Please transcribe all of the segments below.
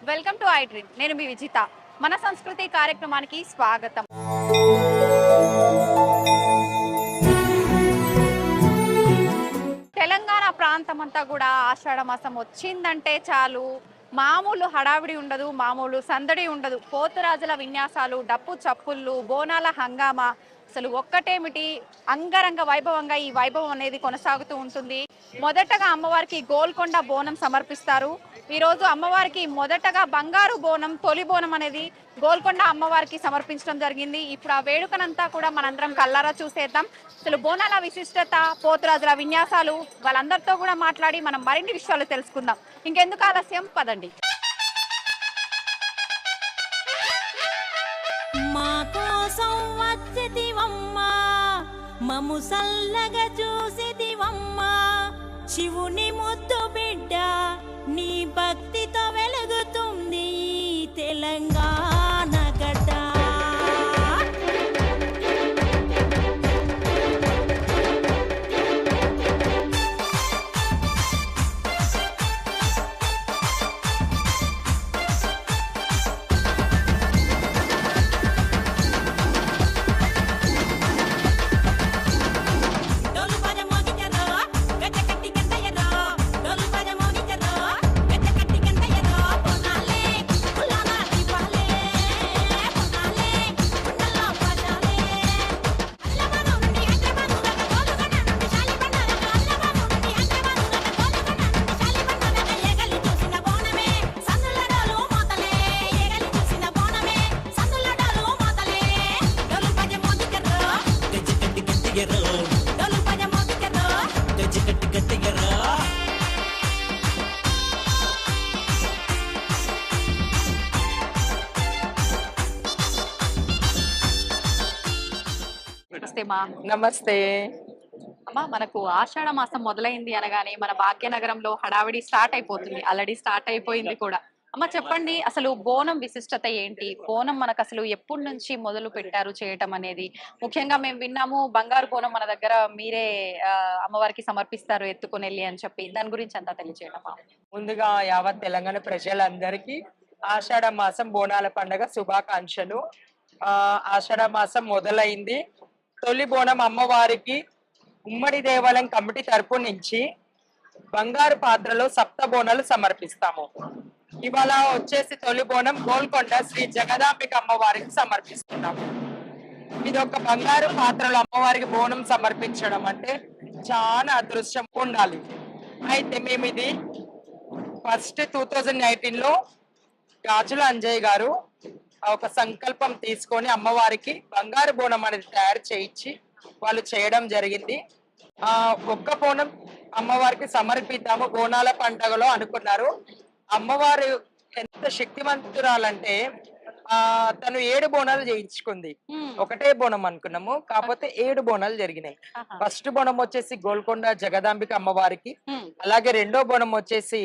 Welcome to I dream. నేను మీ విజిత. మన సంస్కృతి కార్యక్రమానికి స్వాగతం. తెలంగాణ ప్రాంతం అంతా కూడా ఆషాఢ మాసం వచ్చిందంటే చాలు మామూలు హడావిడి ఉండదు, మామూలు సందడి ఉండదు. పోతురాజుల విన్యాసాలు, డప్పు చప్పుళ్ళు, బోనాల హంగామా, అసలు ఒక్కటేమిటి అంగరంగ వైభవంగా ఈ వైభవం అనేది కొనసాగుతూ ఉంటుంది. మొదటగా అమ్మవారికి గోల్కొండ బోనం సమర్పిస్తారు. ఈరోజు అమ్మవారికి మొదటగా బంగారు బోనం, తొలి బోనం అనేది గోల్కొండ అమ్మవారికి సమర్పించడం జరిగింది. ఇప్పుడు ఆ వేడుకనంతా కూడా మనందరం కల్లారా చూసేద్దాం. అసలు బోనాల విశిష్టత, పోతురాజుల విన్యాసాలు, వాళ్ళందరితో కూడా మాట్లాడి మనం మరిన్ని విషయాలు తెలుసుకుందాం. ఇంకెందుకు ఆలస్యం, పదండి. మా కోసం వచ్చితివమ్మా, మము సల్లగా చూసితివమ్మా, శివుని ముద్దు బిడ్డ నీ భక్తితో వెలుగుతుంది తెలంగాణ గడ్డ. నమస్తే అమ్మా, మనకు ఆషాఢ మాసం మొదలైంది అనగానే మన భాగ్యనగరంలో హడావిడి స్టార్ట్ అయిపోతుంది. ఆల్రెడీ స్టార్ట్ అయిపోయింది కూడా. అమ్మ చెప్పండి, అసలు బోనం విశిష్టత ఏంటి? బోనం మనకు అసలు ఎప్పటి నుంచి మొదలు పెట్టారు చేయటం అనేది? ముఖ్యంగా మేము విన్నాము బంగారు బోనం మన దగ్గర మీరే అమ్మవారికి సమర్పిస్తారు ఎత్తుకొని వెళ్ళి అని చెప్పి. దాని గురించి అంతా తెలియజేయడమా? ముందుగా యావత్ తెలంగాణ ప్రజలందరికీ ఆషాఢ మాసం బోనాల పండుగ శుభాకాంక్షలు. ఆషాఢ మాసం మొదలైంది. తొలి బోనం అమ్మవారికి ఉమ్మడి దేవాలయం కమిటీ తరపు నుంచి బంగారు పాత్రలో సప్త బోనాలు సమర్పిస్తాము. ఇవాళ వచ్చేసి తొలి బోనం గోల్కొండ శ్రీ జగదాంబిక అమ్మవారికి సమర్పిస్తున్నాము. ఇది ఒక బంగారు పాత్రలో అమ్మవారికి బోనం సమర్పించడం అంటే చాలా అదృష్టం ఉండాలి. అయితే మేము ఇది ఫస్ట్ 2019లో గాజుల అంజయ్య గారు ఒక సంకల్పం తీసుకొని అమ్మవారికి బంగారు బోనం అనేది తయారు చేయించి వాళ్ళు చేయడం జరిగింది. ఒక్క బోనం అమ్మవారికి సమర్పిద్దాము బోనాల పండుగలో అనుకున్నారు. అమ్మవారు ఎంత శక్తివంతురాలంటే తను 7 బోనాలు చేయించుకుంది. ఒకటే బోనం అనుకున్నాము, కాకపోతే 7 బోనాలు జరిగినాయి. ఫస్ట్ బోనం వచ్చేసి గోల్కొండ జగదాంబిక అమ్మవారికి, అలాగే రెండో బోనం వచ్చేసి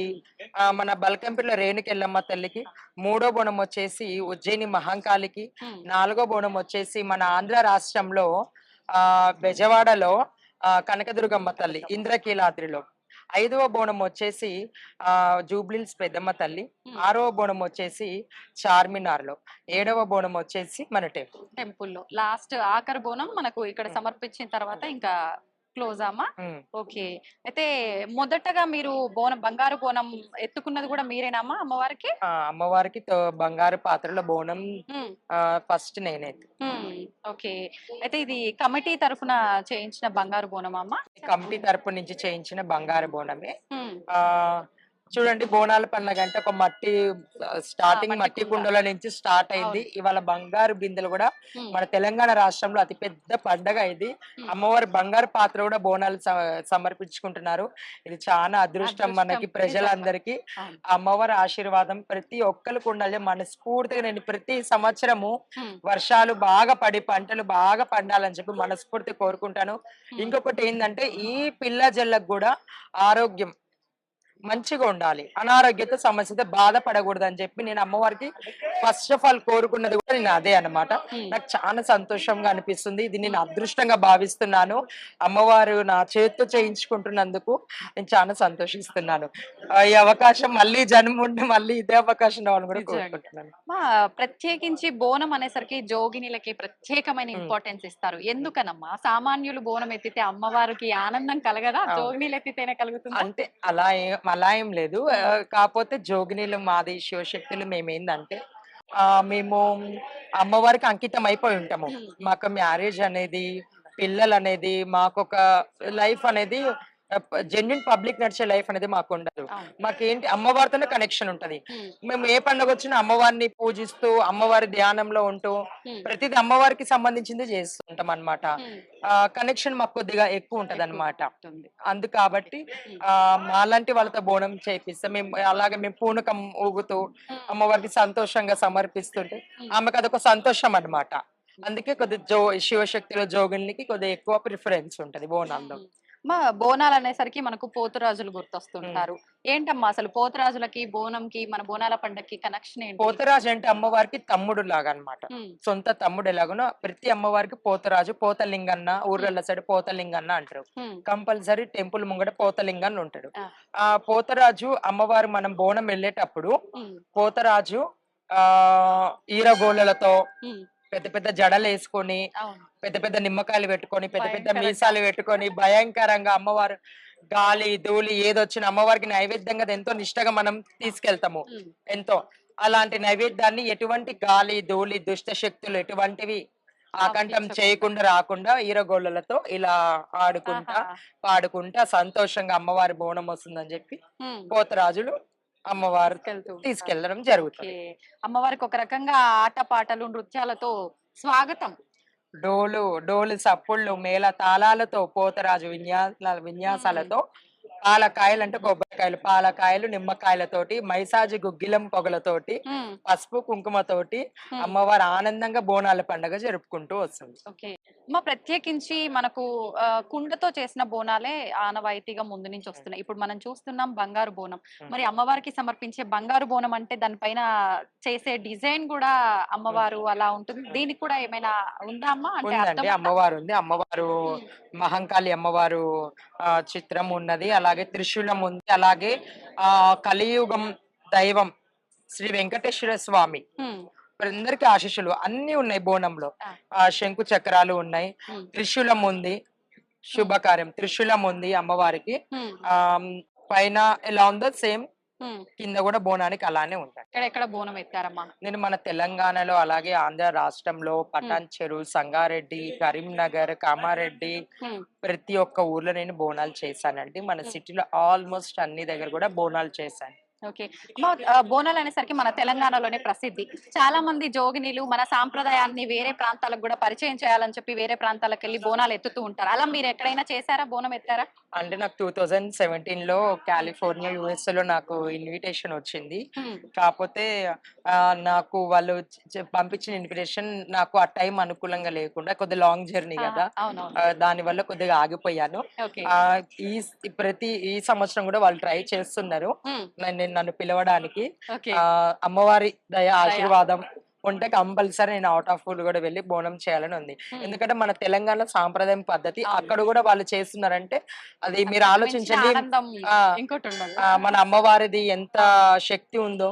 మన బల్కంపేట రేణుకెళ్ళమ్మ తల్లికి, మూడో బోనం వచ్చేసి ఉజ్జయిని మహంకాళికి, నాలుగో బోనం వచ్చేసి మన ఆంధ్ర రాష్ట్రంలో బెజవాడలో కనకదుర్గమ్మ తల్లి ఇంద్రకీలాద్రిలో, ఐదవ బోనం వచ్చేసి జూబ్లీల్స్ పెద్దమ్మ తల్లి, ఆరవ బోనం వచ్చేసి చార్మినార్ లో, ఏడవ బోనం వచ్చేసి మన టెంపుల్లో. లాస్ట్ ఆఖరి బోనం మనకు ఇక్కడ సమర్పించిన తర్వాత ఇంకా క్లోజ్ అమ్మా. ఓకే, అయితే మొదటగా మీరు బోనం బంగారు బోనం ఎత్తుకున్నది కూడా మీరేనమ్మా అమ్మవారికి? అమ్మవారికి బంగారు పాత్రలో బోనం ఫస్ట్ నేనే. ఓకే, అయితే ఇది కమిటీ తరఫున చేయించిన బంగారు బోనం అమ్మా? కమిటీ తరపు నుంచి చేయించిన బంగారు బోనమే. చూడండి, బోనాల పండుగ అంటే ఒక మట్టి కుండల నుంచి స్టార్ట్ అయింది. ఇవాళ బంగారు బిందెలు కూడా మన తెలంగాణ రాష్ట్రంలో అతి పెద్ద పండగ ఇది. అమ్మవారి బంగారు పాత్ర కూడా బోనాలు సమర్పించుకుంటున్నారు. ఇది చాలా అదృష్టం మనకి ప్రజలందరికీ. అమ్మవారి ఆశీర్వాదం ప్రతి ఒక్కరికి ఉండాలి. మనస్ఫూర్తిగా నేను ప్రతి సంవత్సరము వర్షాలు బాగా పడి పంటలు బాగా పండాలని చెప్పి మనస్ఫూర్తి కోరుకుంటాను. ఇంకొకటి ఏంటంటే ఈ పిల్ల జల్లకు కూడా ఆరోగ్యం మంచిగా ఉండాలి, అనారోగ్యత సమస్యతో బాధపడకూడదు అని చెప్పి నేను అమ్మవారికి ఫస్ట్ ఆఫ్ ఆల్ కోరుకున్నది కూడా నేను అదే అన్నమాట. నాకు చాలా సంతోషంగా అనిపిస్తుంది, ఇది నేను అదృష్టంగా భావిస్తున్నాను. అమ్మవారు నా చేతితో చేయించుకుంటున్నందుకు నేను చాలా సంతోషిస్తున్నాను. ఈ అవకాశం మళ్ళీ జన్మ ఉండి మళ్ళీ ఇదే అవకాశం రావాలని కూడా కోరుకుంటున్నాను. మా ప్రత్యేకించి బోనం అనేసరికి జోగినిలకి ప్రత్యేకమైన ఇంపార్టెన్స్ ఇస్తారు. ఎందుకనమ్మా? సామాన్యులు బోనం ఎత్తితే అమ్మవారికి ఆనందం కలగదా? జోగినీలు ఎత్తితేనే కలుగుతుంది. అంటే అలా ఏం లేదు. కాకపోతే జోగినీలు మాది శివశక్తులు మేమేందంటే మేము అమ్మవారికి అంకితం అయిపోయి ఉంటాము. మాకు మ్యారేజ్ అనేది, పిల్లలు అనేది, మాకొక లైఫ్ అనేది జెన్యున్ పబ్లిక్ నడిచే లైఫ్ అనేది మాకు ఉండదు. మాకేంటి అమ్మవారితోనే కనెక్షన్ ఉంటది. మేము ఏ పండుగ వచ్చినా అమ్మవారిని పూజిస్తూ అమ్మవారి ధ్యానంలో ఉంటూ ప్రతిదీ అమ్మవారికి సంబంధించింది చేస్తుంటాం అన్నమాట. కనెక్షన్ మాకు కొద్దిగా ఎక్కువ ఉంటది అనమాట. అందు కాబట్టి మాలాంటి వాళ్ళతో బోనం చేపిస్తాం. అలాగే మేము పూనకం ఊగుతూ అమ్మవారికి సంతోషంగా సమర్పిస్తుంటే ఆమెకు అదొక సంతోషం అన్నమాట. అందుకే కొద్దిగా శివశక్తిలో జోగినికి కొద్దిగా ఎక్కువ ప్రిఫరెన్స్ ఉంటది బోనాల్లో. మా బోనాలు అనేసరికి మనకు పోతురాజులు గుర్తొస్తుంటారు. ఏంటమ్మా అసలు పోతురాజులకి బోనంకి మన బోనాల పండగకి కనెక్షన్ ఏంటి? పోతరాజు అంటే అమ్మవారికి తమ్ముడు లాగా అన్నమాట. సొంత తమ్ముడు ఎలాగనో ప్రతి అమ్మవారికి పోతరాజు, పోతలింగన్న, ఊర్ల సైడ్ పోతలింగన్న అంటారు. కంపల్సరీ టెంపుల్ ముంగడ పోతలింగన్న ఉంటాడు. ఆ పోతరాజు అమ్మవారు మనం బోనం వెళ్ళేటప్పుడు పోతరాజు ఈరగోళ్ళతో పెద్ద పెద్ద జడలు వేసుకొని, పెద్ద పెద్ద నిమ్మకాయలు పెట్టుకొని, పెద్ద పెద్ద మీసాలు పెట్టుకొని భయంకరంగా అమ్మవారు గాలి ధూళి ఏదొచ్చిన అమ్మవారికి నైవేద్యంగా ఎంతో నిష్టగా మనం తీసుకెళ్తాము. ఎంతో అలాంటి నైవేద్యాన్ని ఎటువంటి గాలి ధూళి దుష్ట శక్తులు ఎటువంటివి ఆకంఠం చేయకుండా రాకుండా ఈరగోళ్ళతో ఇలా ఆడుకుంటా పాడుకుంటా సంతోషంగా అమ్మవారి బోనం వస్తుందని చెప్పి పోతరాజులు అమ్మవారు తీసుకెళ్లడం జరుగుతుంది. అమ్మవారికి ఒక రకంగా ఆట పాటలు నృత్యాలతో స్వాగతం. డోలు సప్పుళ్ళు మేళ తాళాలతో పోతరాజు విన్యాసాలతో పాలకాయలు అంటే కొబ్బరికాయలు, పాలకాయలు నిమ్మకాయలతోటి, మైసాజి గుగ్గిలం పొగలతోటి, పసుపు కుంకుమతోటి అమ్మవారు ఆనందంగా బోనాల పండుగ జరుపుకుంటూ వస్తుంది. ఓకే అమ్మ, ప్రత్యేకించి మనకు కుండతో చేసిన బోనాలే ఆనవాయితీగా ముందు నుంచి వస్తున్నాయి. ఇప్పుడు మనం చూస్తున్నాం బంగారు బోనం. మరి అమ్మవారికి సమర్పించే బంగారు బోనం అంటే దానిపైన చేసే డిజైన్ కూడా అమ్మవారు అలా ఉంటుంది. దీనికి కూడా ఏమైనా ఉందా అమ్మ? అంటే అమ్మవారు ఉంది. అమ్మవారు మహంకాళి అమ్మవారు చిత్రం ఉన్నది, అలాగే త్రిశూలం ఉంది, అలాగే కలియుగం దైవం శ్రీ వెంకటేశ్వర స్వామి అందరికి ఆశీస్సులు అన్ని ఉన్నాయి బోనంలో. శంకు చక్రాలు ఉన్నాయి, త్రిశూలం ఉంది, శుభకార్యం త్రిశూలం ఉంది అమ్మవారికి. పైన ఎలా ఉందో సేమ్ కింద కూడా బోనానికి అలానే ఉంటాయి. ఎక్కడ బోనం ఎత్తారమ్మా? నేను మన తెలంగాణలో అలాగే ఆంధ్ర రాష్ట్రంలో పటాన్ చెరు, సంగారెడ్డి, కరీంనగర్, కామారెడ్డి ప్రతి ఒక్క ఊర్లో నేను బోనాలు చేశానండి. మన సిటీలో ఆల్మోస్ట్ అన్ని దగ్గర కూడా బోనాలు చేశాను. ఓకే, బోనాలు అనేసరికి మన తెలంగాణలోనే ప్రసిద్ధి. చాలా మంది జోగినీలు మన సాంప్రదాయాన్ని వేరే ప్రాంతాలకు కూడా పరిచయం చేయాలని చెప్పి వేరే ప్రాంతాలకు వెళ్ళి బోనాలు ఎత్తుతూ ఉంటారు. అలా మీరు ఎక్కడైనా చేశారా, బోనం ఎత్తారా? అంటే నాకు 2017లో కాలిఫోర్నియా యుఎస్ లో నాకు ఇన్విటేషన్ వచ్చింది. కాకపోతే నాకు వాళ్ళు పంపించిన ఇన్విటేషన్ నాకు ఆ టైం అనుకూలంగా లేకుండా కొద్దిగా లాంగ్ జర్నీ కదా, దాని వల్ల కొద్దిగా ఆగిపోయాను. ఈ సంవత్సరం కూడా వాళ్ళు ట్రై చేస్తున్నారు నన్ను పిలవడానికి. అమ్మవారి దయ ఆశీర్వాదం ఉంటే కంపల్సరీ నేను అవుట్ ఆఫ్ ఊర్ కూడా వెళ్ళి బోనం చేయాలని ఉంది. ఎందుకంటే మన తెలంగాణ సాంప్రదాయం పద్ధతి అక్కడ కూడా వాళ్ళు చేస్తున్నారంటే అది మీరు ఆలోచించండి, మన అమ్మవారిది ఎంత శక్తి ఉందో.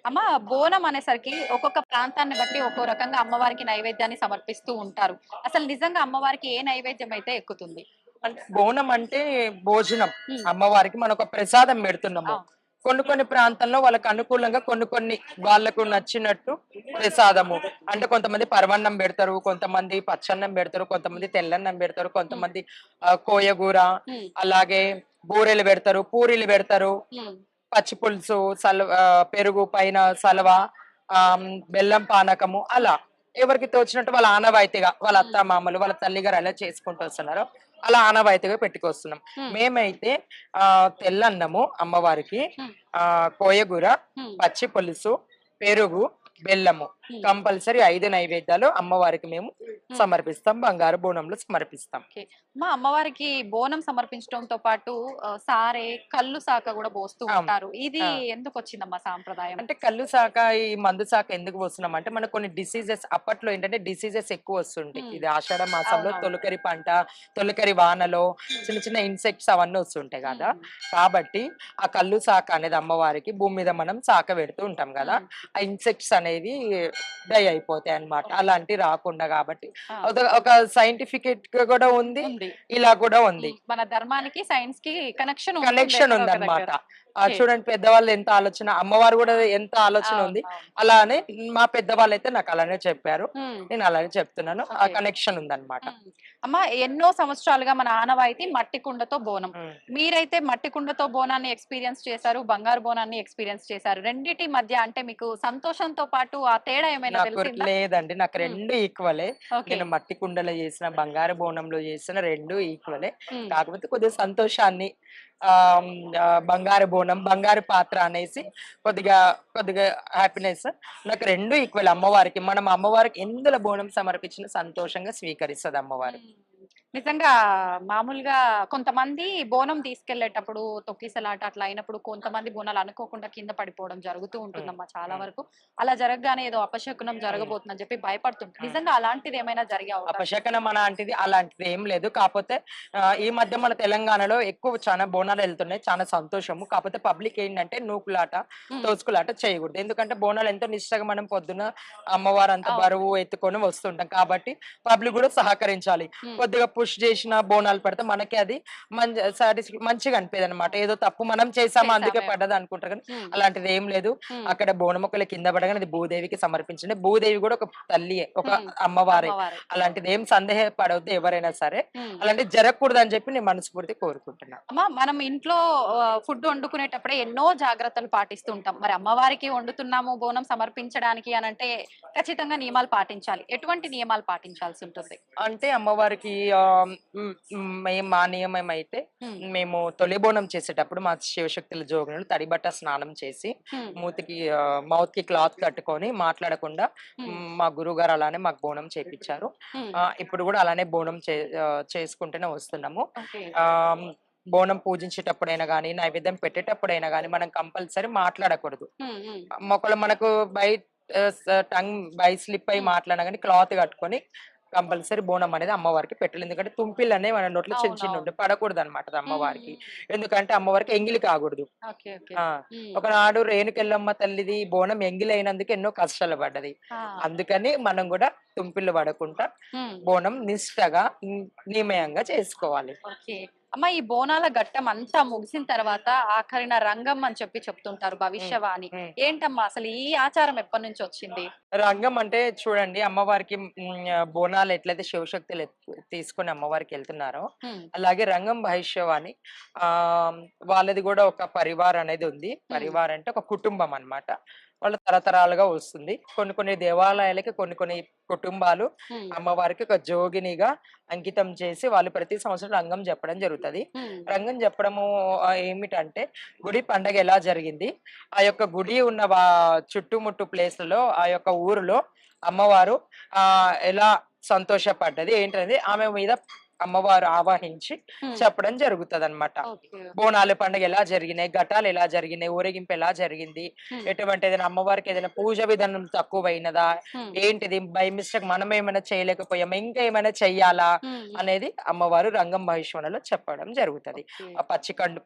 అమ్మ, బోనం అనేసరికి ఒక్కొక్క ప్రాంతాన్ని బట్టి ఒక్కో రకంగా అమ్మవారికి నైవేద్యాన్ని సమర్పిస్తూ ఉంటారు. అసలు నిజంగా అమ్మవారికి ఏ నైవేద్యం అయితే ఎక్కుతుంది? అంటే బోనం అంటే భోజనం, అమ్మవారికి మనం ఒక ప్రసాదం పెడుతున్నాము. కొన్ని ప్రాంతాల్లో వాళ్ళకి అనుకూలంగా కొన్ని వాళ్ళకు నచ్చినట్టు ప్రసాదము అంటే కొంతమంది పరవన్నం పెడతారు, కొంతమంది పచ్చన్నం పెడతారు, కొంతమంది తెల్లన్నం పెడతారు, కొంతమంది కోయగూర, అలాగే బూరెలు పెడతారు, పూరీలు పెడతారు, పచ్చి పులుసు, పెరుగు పైన సలవ, బెల్లం పానకము, అలా ఎవరికి తోచినట్టు వాళ్ళ ఆనవాయితీగా వాళ్ళ అత్త మామలు వాళ్ళ తల్లిగారు ఎలా చేసుకుంటూ వస్తున్నారు అలా ఆనవాయితీగా పెట్టుకొస్తున్నాం. మేమైతే తెల్లన్నము అమ్మవారికి, కోయగూర, పచ్చి పులుసు, పెరుగు, బెల్లము కంపల్సరీ 5 నైవేద్యాలు అమ్మవారికి మేము సమర్పిస్తాం, బంగారు బోనంలో సమర్పిస్తాం. ఓకే. మా అమ్మవారికి బోనం సమర్పించడంతో పాటు సారే కళ్ళు శాఖ కూడా పోస్తూ ఉంటారు. ఇది ఎందుకు వచ్చిందమ్మా సాంప్రదాయం? అంటే కళ్ళు శాఖ ఈ మందు శాఖ ఎందుకు పోస్తున్నాం అంటే మనకు కొన్ని డిసీజెస్ అప్పట్లో ఏంటంటే డిసీజెస్ ఎక్కువ వస్తుంటాయి. ఇది ఆషాఢ మాసంలో తొలకరి పంట, తొలకరి వానలో చిన్న చిన్న ఇన్సెక్ట్స్ అవన్నీ వస్తుంటాయి కదా, కాబట్టి ఆ కళ్ళు శాఖ అనేది అమ్మవారికి భూమి మీద మనం శాఖ పెడుతూ ఉంటాం కదా, ఆ ఇన్సెక్ట్స్ అనేవి డై అయిపోతాయి అన్నమాట. అలాంటి రాకుండా కాబట్టి ఒక సైంటిఫికెట్ కూడా ఉంది, ఇలా కూడా ఉంది. మన ధర్మానికి సైన్స్ కి కనెక్షన్ ఉంది అన్నమాట. చూడండి పెద్దవాళ్ళు ఎంత ఆలోచన, అమ్మవారు కూడా ఎంత ఆలోచన ఉంది. అలానే మా పెద్దవాళ్ళు అయితే నాకు అలానే చెప్పారు, నేను అలానే చెప్తున్నాను. ఆ కనెక్షన్ ఉందన్నమాట. అమ్మ ఎన్నో సంవత్సరాలుగా మన ఆనవాయితీ మట్టి కుండతో బోనం. మీరైతే మట్టి కుండతో బోనాన్ని ఎక్స్పీరియన్స్ చేశారు, బంగారు బోనాన్ని ఎక్స్పీరియన్స్ చేశారు. రెండిటి మధ్య అంటే మీకు సంతోషంతో పాటు ఆ తేడా ఏమైనా తెలిసిందా? లేదండి, నాకు రెండు ఈక్వలే. నేను మట్టి కుండలో చేసిన, బంగారు బోనంలో చేసిన రెండు ఈక్వలే. కాకపోతే కొద్దిగా సంతోషాన్ని బంగారు బోనం, బంగారు పాత్ర అనేసి కొద్దిగా హ్యాపీనెస్ నాకు రెండు ఈక్వల్. అమ్మవారికి మనం అమ్మవారికి ఎందులో బోనం సమర్పించిన సంతోషంగా స్వీకరిస్తుంది అమ్మవారు. నిజంగా మామూలుగా కొంతమంది బోనం తీసుకెళ్లేటప్పుడు తొక్కిసలాట అట్లా అయినప్పుడు కొంతమంది బోనాలు అనుకోకుండా కింద పడిపోవడం జరుగుతూ ఉంటుందమ్మా చాలా వరకు. అలా జరగగానే ఏదో అపశకునం జరగబోతుందని చెప్పి భయపడుతుంటారు. నిజంగా అలాంటిది ఏమైనా జరిగే అపశకనం అలాంటిది ఏం లేదు. కాకపోతే ఈ మధ్య మన తెలంగాణలో ఎక్కువ చాలా బోనాలు వెళ్తున్నాయి, చాలా సంతోషము. కాకపోతే పబ్లిక్ ఏంటంటే నూకులాట, తోసుకులాట చేయకూడదు. ఎందుకంటే బోనాలు ఎంతో నిష్టగా మనం పొద్దున అమ్మవారు అంత బరువు ఎత్తుకొని వస్తుంటాం కాబట్టి పబ్లిక్ కూడా సహకరించాలి. కొద్దిగా పుష్ చేసిన బోనాలు పడితే మనకి అది మంచిగా అనిపేది అనమాట. ఏదో తప్పు మనం చేసామా అందుకే పడ్డది అనుకుంటారు, కానీ అలాంటిది ఏం లేదు. అక్కడ బోనం ఒకళ్ళు కింద పడగానే అది భూదేవికి సమర్పించండి. భూదేవి కూడా ఒక తల్లి, ఒక అమ్మవారే. అలాంటిది ఏం సందేహపడవద్దు ఎవరైనా సరే. అలాంటిది జరగకూడదు అని చెప్పి నేను మనస్ఫూర్తి కోరుకుంటున్నా. మనం ఇంట్లో ఫుడ్ వండుకునేటప్పుడే ఎన్నో జాగ్రత్తలు పాటిస్తూ ఉంటాం. మరి అమ్మవారికి వండుతున్నాము బోనం సమర్పించడానికి అని అంటే ఖచ్చితంగా నియమాలు పాటించాలి. ఎటువంటి నియమాలు పాటించాల్సి ఉంటుంది అంటే అమ్మవారికి మా నియమం అయితే మేము తొలి బోనం చేసేటప్పుడు మా శివశక్తుల జోగులు తడిబట్ట స్నానం చేసి మూతికి మౌత్ కి క్లాత్ కట్టుకొని మాట్లాడకుండా మా గురువు గారు అలానే మాకు బోనం చేపించారు. ఇప్పుడు కూడా అలానే బోనం చేసుకుంటూనే వస్తున్నాము. బోనం పూజించేటప్పుడైనా గానీ, నైవేద్యం పెట్టేటప్పుడైనా గానీ మనం కంపల్సరీ మాట్లాడకూడదు. మనకు టంగ్ బై స్లిప్ అయి మాట్లాడినా కానీ క్లాత్ కట్టుకొని కంపల్సరీ బోనం అనేది అమ్మవారికి పెట్టాలి. ఎందుకంటే తుంపిల్ అనేవి మన నోట్లో చిన్న చిన్న ఉంటే పడకూడదు అనమాట అమ్మవారికి. ఎందుకంటే అమ్మవారికి ఎంగిలి కాకూడదు. ఒకనాడు రేణుకెళ్ళమ్మ తల్లిది బోనం ఎంగిలి అయినందుకు ఎన్నో కష్టాలు పడ్డది. అందుకని మనం కూడా తుంపిళ్ళు పడకుండా బోనం నిష్టగా నియమయంగా చేసుకోవాలి. అమ్మ ఈ బోనాల ఘట్టం అంతా ముగిసిన తర్వాత ఆఖరిన రంగం అని చెప్పి చెప్తుంటారు భవిష్యవాణి. ఏంటమ్మా అసలు ఈ ఆచారం ఎప్పటి నుంచి వచ్చింది? రంగం అంటే చూడండి, అమ్మవారికి బోనాలు ఎట్లయితే శివశక్తులు తీసుకుని అమ్మవారికి వెళ్తున్నారో అలాగే రంగం భవిష్యవాణి వాళ్ళది కూడా ఒక పరివార్ అనేది ఉంది. పరివార్ అంటే ఒక కుటుంబం అన్నమాట. వాళ్ళ తరతరాలుగా వస్తుంది. కొన్ని దేవాలయాలకి కొన్ని కుటుంబాలు అమ్మవారికి ఒక జోగినిగా అంకితం చేసి వాళ్ళు ప్రతి సంవత్సరం రంగం చెప్పడం జరుగుతుంది. రంగం చెప్పడము ఏమిటంటే గుడి పండగ ఎలా జరిగింది, ఆ యొక్క గుడి ఉన్న చుట్టుముట్టు ప్లేస్లలో ఆ యొక్క ఊరిలో అమ్మవారు ఎలా సంతోషపడ్డది ఏంటనేది ఆమె మీద అమ్మవారు ఆవాహించి చెప్పడం జరుగుతుంది అనమాట. బోనాల పండుగ ఎలా జరిగినాయి, ఘటాలు ఎలా జరిగినాయి, ఊరేగింపు ఎలా జరిగింది, ఎటువంటి ఏదైనా అమ్మవారికి ఏదైనా పూజ విధానం తక్కువైనదా, ఏంటిది బై మిస్టేక్ మనం ఏమైనా చేయలేకపోయాం, ఇంకా ఏమైనా చెయ్యాలా అనేది అమ్మవారు రంగం భవిష్యత్తులో చెప్పడం జరుగుతుంది. ఆ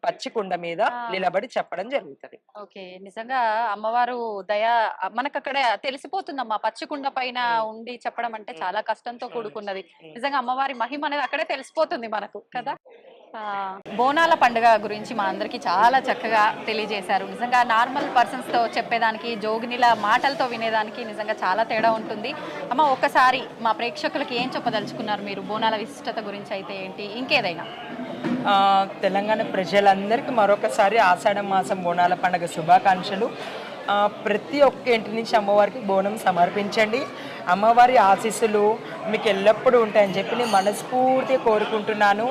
పచ్చి కుండ మీద నిలబడి చెప్పడం జరుగుతుంది. ఓకే, నిజంగా అమ్మవారు దయా మనకు అక్కడ తెలిసిపోతుందమ్మా. పచ్చి కుండ పైన ఉండి చెప్పడం అంటే చాలా కష్టంతో కూడుకున్నది. నిజంగా అమ్మవారి మహిమ అనేది అక్కడే తెలిసిపోతుంది మనకు కదా. బోనాల పండుగ గురించి మా అందరికి చాలా చక్కగా తెలియజేశారు. నిజంగా నార్మల్ పర్సన్స్ తో చెప్పేదానికి జోగినిల మాటలతో వినేదానికి నిజంగా చాలా తేడా ఉంటుంది. అమ్మ ఒక్కసారి మా ప్రేక్షకులకి ఏం చెప్పదలుచుకున్నారు మీరు బోనాల విశిష్టత గురించి అయితే ఏంటి, ఇంకేదైనా? తెలంగాణ ప్రజలందరికీ మరొకసారి ఆషాఢ మాసం బోనాల పండుగ శుభాకాంక్షలు. ప్రతి ఒక్క ఇంటి నుంచి అమ్మవారికి బోనం సమర్పించండి. అమ్మవారి ఆశీస్సులు మీకు ఎల్లప్పుడూ ఉంటాయని చెప్పి నేను మనస్ఫూర్తిగా కోరుకుంటున్నాను.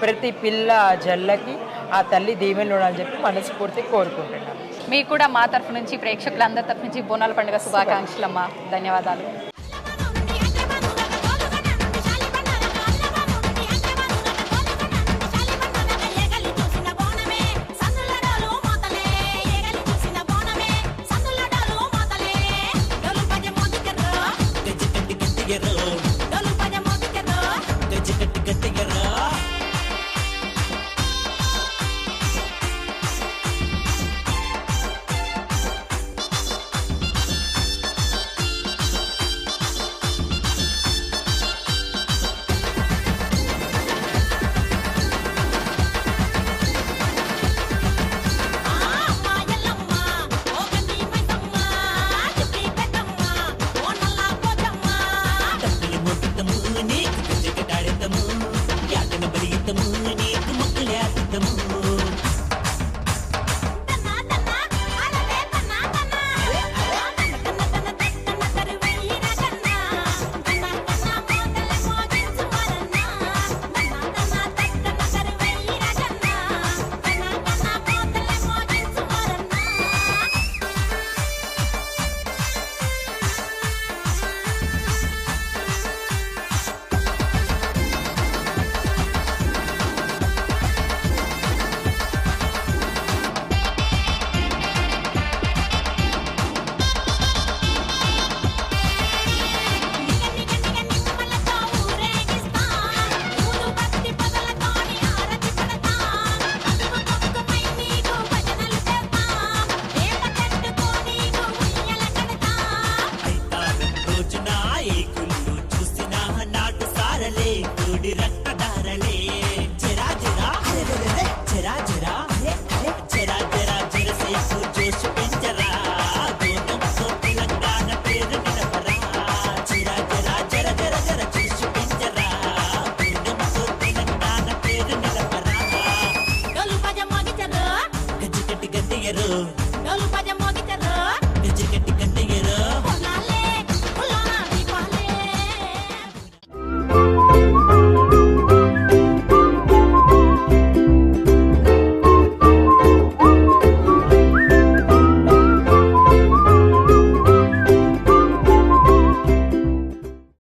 ప్రతి పిల్ల జల్లకి ఆ తల్లి దీవెనలు అని చెప్పి మనస్ఫూర్తి కోరుకుంటున్నాను. మీకు కూడా మా తరఫు నుంచి ప్రేక్షకులందరి తరఫు నుంచి బోనాల పండుగ శుభాకాంక్షలమ్మా. ధన్యవాదాలు.